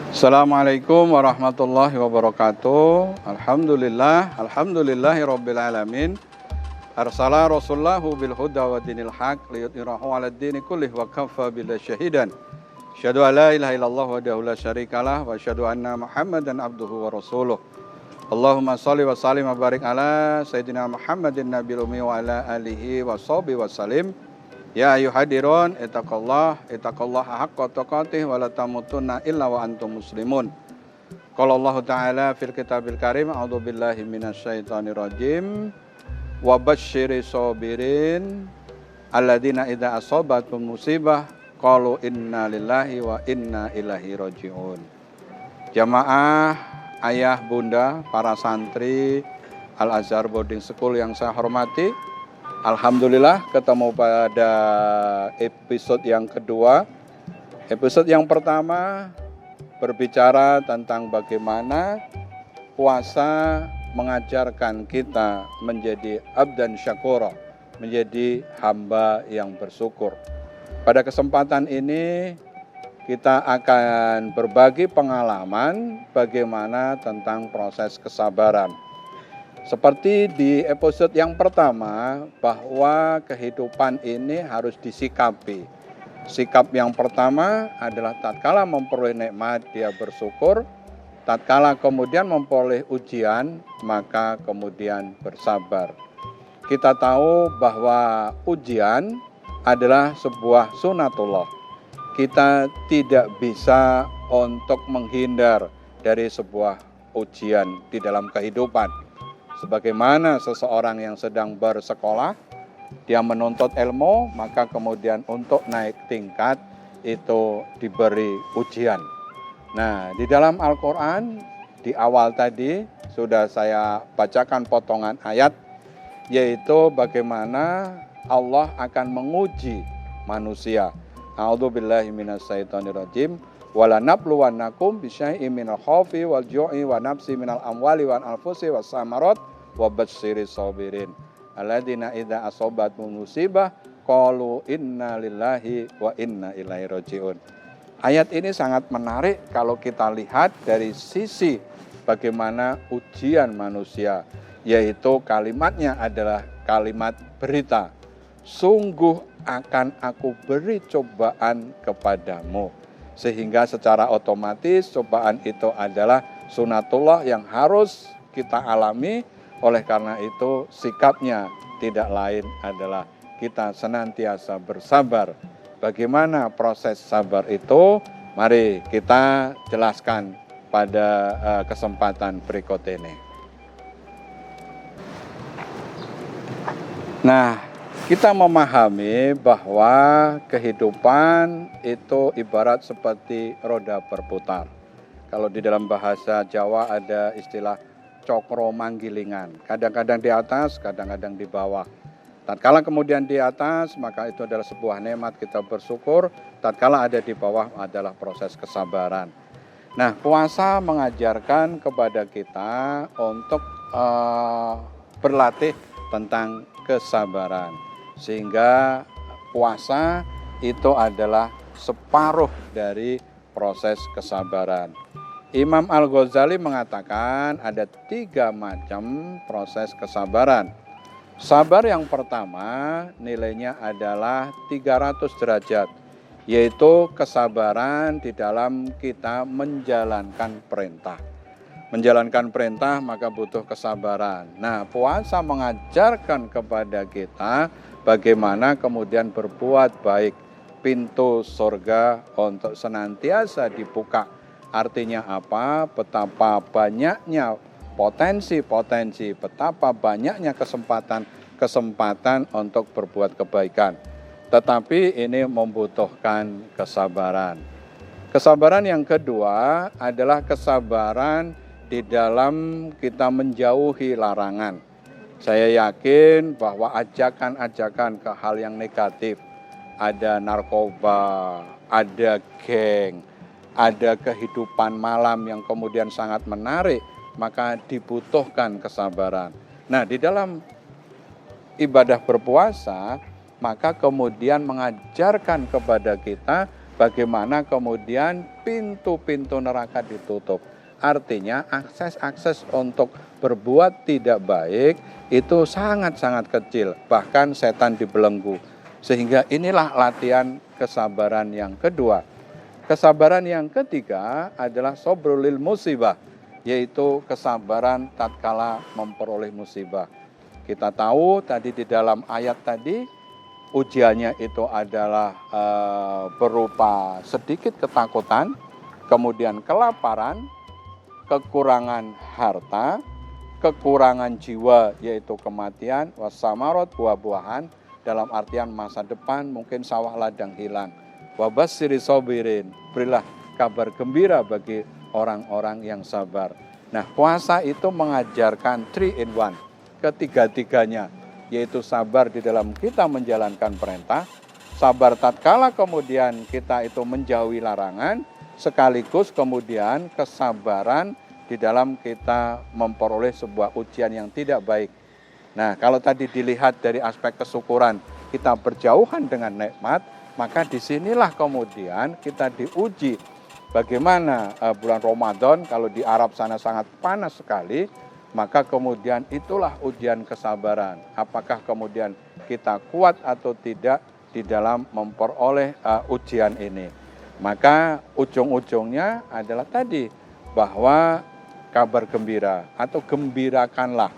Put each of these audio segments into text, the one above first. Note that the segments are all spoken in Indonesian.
Assalamualaikum warahmatullahi wabarakatuh. Alhamdulillahi rabbil alamin. Arsala rasulahu bil huda wa dinil haq liyudhhirahu 'alad dini kullih wa kafa billahi syahidan. Asyhadu an la ilaha illallah wahdahu la syarikalah wa asyhadu anna Muhammadan abduhu wa rasuluh. Allahumma shalli wa sallim wa barik ala sayyidina Muhammadin nabiyil ummi wa ala alihi wa sahbihi wa sallim. Ya ayyuhadiron ittaqallaha haqqa tuqatih wa la tamutunna illa wa antum muslimun. Qala Allah Ta'ala fil kitabil karim, a'udzu billahi minasyaitonir rajim. Wa basyiris sabirin alladzina idza asabatum musibah qalu inna lillahi wa inna ilaihi rajiun. Jamaah, ayah, bunda, para santri Al-Azhar Boarding School yang saya hormati, alhamdulillah ketemu pada episode yang kedua. Episode yang pertama berbicara tentang bagaimana puasa mengajarkan kita menjadi abdan syakura, menjadi hamba yang bersyukur. Pada kesempatan ini kita akan berbagi pengalaman bagaimana tentang proses kesabaran. Seperti di episode yang pertama, bahwa kehidupan ini harus disikapi. Sikap yang pertama adalah tatkala memperoleh nikmat dia bersyukur, tatkala kemudian memperoleh ujian maka kemudian bersabar. Kita tahu bahwa ujian adalah sebuah sunatullah. Kita tidak bisa untuk menghindar dari sebuah ujian di dalam kehidupan. Sebagaimana seseorang yang sedang bersekolah, dia menuntut ilmu, maka kemudian untuk naik tingkat itu diberi ujian. Nah, di dalam Al-Quran, di awal tadi sudah saya bacakan potongan ayat, yaitu bagaimana Allah akan menguji manusia. A'udzubillahi minasyaitonirrajim. Wala nabluwannakum bisyai'im minal khaufi wal ju'i wa nafsi minal amwali wal anfusi was samarat wa basyiris sabirin alladzina idza asabathum musibah qalu inna lillahi wa inna ilaihi rajiun. Ayat ini sangat menarik kalau kita lihat dari sisi bagaimana ujian manusia, yaitu kalimatnya adalah kalimat berita. Sungguh akan aku beri cobaan kepadamu. Sehingga secara otomatis cobaan itu adalah sunatullah yang harus kita alami. Oleh karena itu sikapnya tidak lain adalah kita senantiasa bersabar. Bagaimana proses sabar itu? Mari kita jelaskan pada kesempatan berikut ini. Nah, kita memahami bahwa kehidupan itu ibarat seperti roda berputar. Kalau di dalam bahasa Jawa ada istilah cokro manggilingan. Kadang-kadang di atas, kadang-kadang di bawah. Tatkala kemudian di atas, maka itu adalah sebuah nikmat kita bersyukur. Tatkala ada di bawah adalah proses kesabaran. Nah, puasa mengajarkan kepada kita untuk berlatih tentang kesabaran. Sehingga puasa itu adalah separuh dari proses kesabaran. Imam Al-Ghazali mengatakan ada 3 macam proses kesabaran. Sabar yang pertama nilainya adalah 300 derajat, yaitu kesabaran di dalam kita menjalankan perintah. Menjalankan perintah maka butuh kesabaran. Nah, puasa mengajarkan kepada kita bagaimana kemudian berbuat baik. Pintu surga untuk senantiasa dibuka. Artinya apa? Betapa banyaknya potensi-potensi, betapa banyaknya kesempatan untuk berbuat kebaikan. Tetapi ini membutuhkan kesabaran. Kesabaran yang kedua adalah kesabaran di dalam kita menjauhi larangan. Saya yakin bahwa ajakan-ajakan ke hal yang negatif, ada narkoba, ada geng, ada kehidupan malam yang kemudian sangat menarik, maka dibutuhkan kesabaran. Nah, di dalam ibadah berpuasa, maka kemudian mengajarkan kepada kita bagaimana kemudian pintu-pintu neraka ditutup. Artinya akses-akses untuk berbuat tidak baik itu sangat-sangat kecil, bahkan setan dibelenggu. Sehingga inilah latihan kesabaran yang kedua. Kesabaran yang ketiga adalah sobrulil musibah, yaitu kesabaran tatkala memperoleh musibah. Kita tahu tadi di dalam ayat tadi, ujiannya itu adalah berupa sedikit ketakutan, kemudian kelaparan, kekurangan harta, kekurangan jiwa yaitu kematian, wasamarot buah-buahan dalam artian masa depan mungkin sawah ladang hilang. Wabasyiri sobirin, berilah kabar gembira bagi orang-orang yang sabar. Nah, puasa itu mengajarkan 3 in 1, ketiga-tiganya, yaitu sabar di dalam kita menjalankan perintah, sabar tatkala kemudian kita itu menjauhi larangan, sekaligus kemudian kesabaran di dalam kita memperoleh sebuah ujian yang tidak baik. Nah, kalau tadi dilihat dari aspek kesyukuran, kita berjauhan dengan nikmat, maka disinilah kemudian kita diuji. Bagaimana bulan Ramadan, kalau di Arab sana sangat panas sekali, maka kemudian itulah ujian kesabaran. Apakah kemudian kita kuat atau tidak di dalam memperoleh ujian ini. Maka ujung-ujungnya adalah tadi, bahwa kabar gembira atau gembirakanlah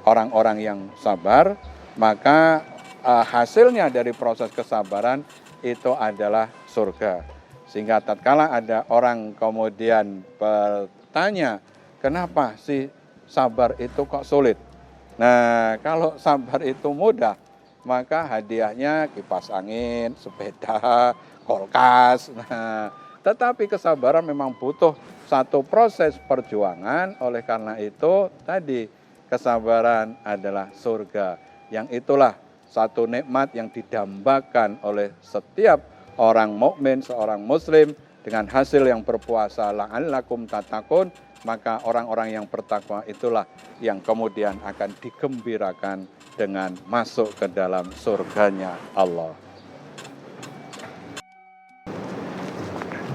orang-orang yang sabar, maka hasilnya dari proses kesabaran itu adalah surga. Sehingga tatkala ada orang kemudian bertanya, kenapa sih sabar itu kok sulit? Nah, kalau sabar itu mudah, maka hadiahnya kipas angin, sepeda, kulkas. Nah, tetapi kesabaran memang butuh satu proses perjuangan. Oleh karena itu tadi, kesabaran adalah surga, yang itulah satu nikmat yang didambakan oleh setiap orang mukmin, seorang muslim, dengan hasil yang berpuasa la'allakum tattaqun. Maka orang-orang yang bertakwa itulah yang kemudian akan digembirakan dengan masuk ke dalam surganya Allah.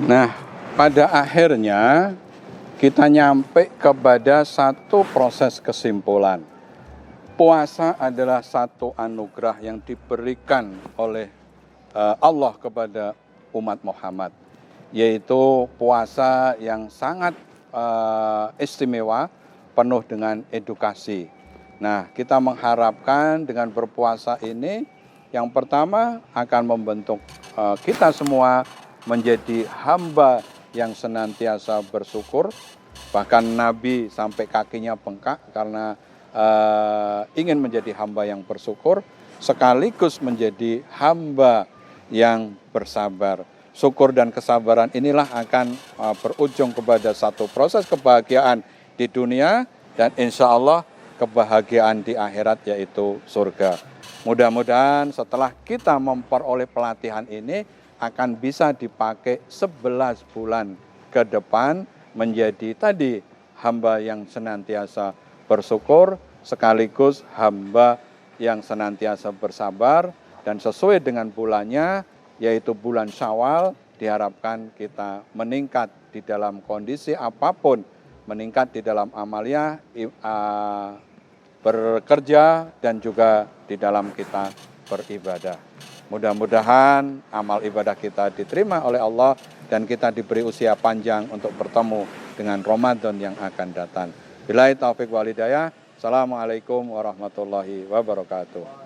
Nah, pada akhirnya kita nyampe kepada satu proses kesimpulan. Puasa adalah satu anugerah yang diberikan oleh Allah kepada umat Muhammad, yaitu puasa yang sangat istimewa, penuh dengan edukasi. Nah, kita mengharapkan dengan berpuasa ini, yang pertama akan membentuk kita semua menjadi hamba yang senantiasa bersyukur. Bahkan Nabi sampai kakinya bengkak karena ingin menjadi hamba yang bersyukur, sekaligus menjadi hamba yang bersabar. Syukur dan kesabaran inilah akan berujung kepada satu proses kebahagiaan di dunia dan insya Allah kebahagiaan di akhirat, yaitu surga. Mudah-mudahan setelah kita memperoleh pelatihan ini akan bisa dipakai 11 bulan ke depan menjadi tadi hamba yang senantiasa bersyukur sekaligus hamba yang senantiasa bersabar, dan sesuai dengan bulannya yaitu bulan Syawal, diharapkan kita meningkat di dalam kondisi apapun, meningkat di dalam amalia, bekerja, dan juga di dalam kita beribadah. Mudah-mudahan amal ibadah kita diterima oleh Allah dan kita diberi usia panjang untuk bertemu dengan Ramadan yang akan datang. Billahi taufiq wal hidayah. Assalamualaikum warahmatullahi wabarakatuh.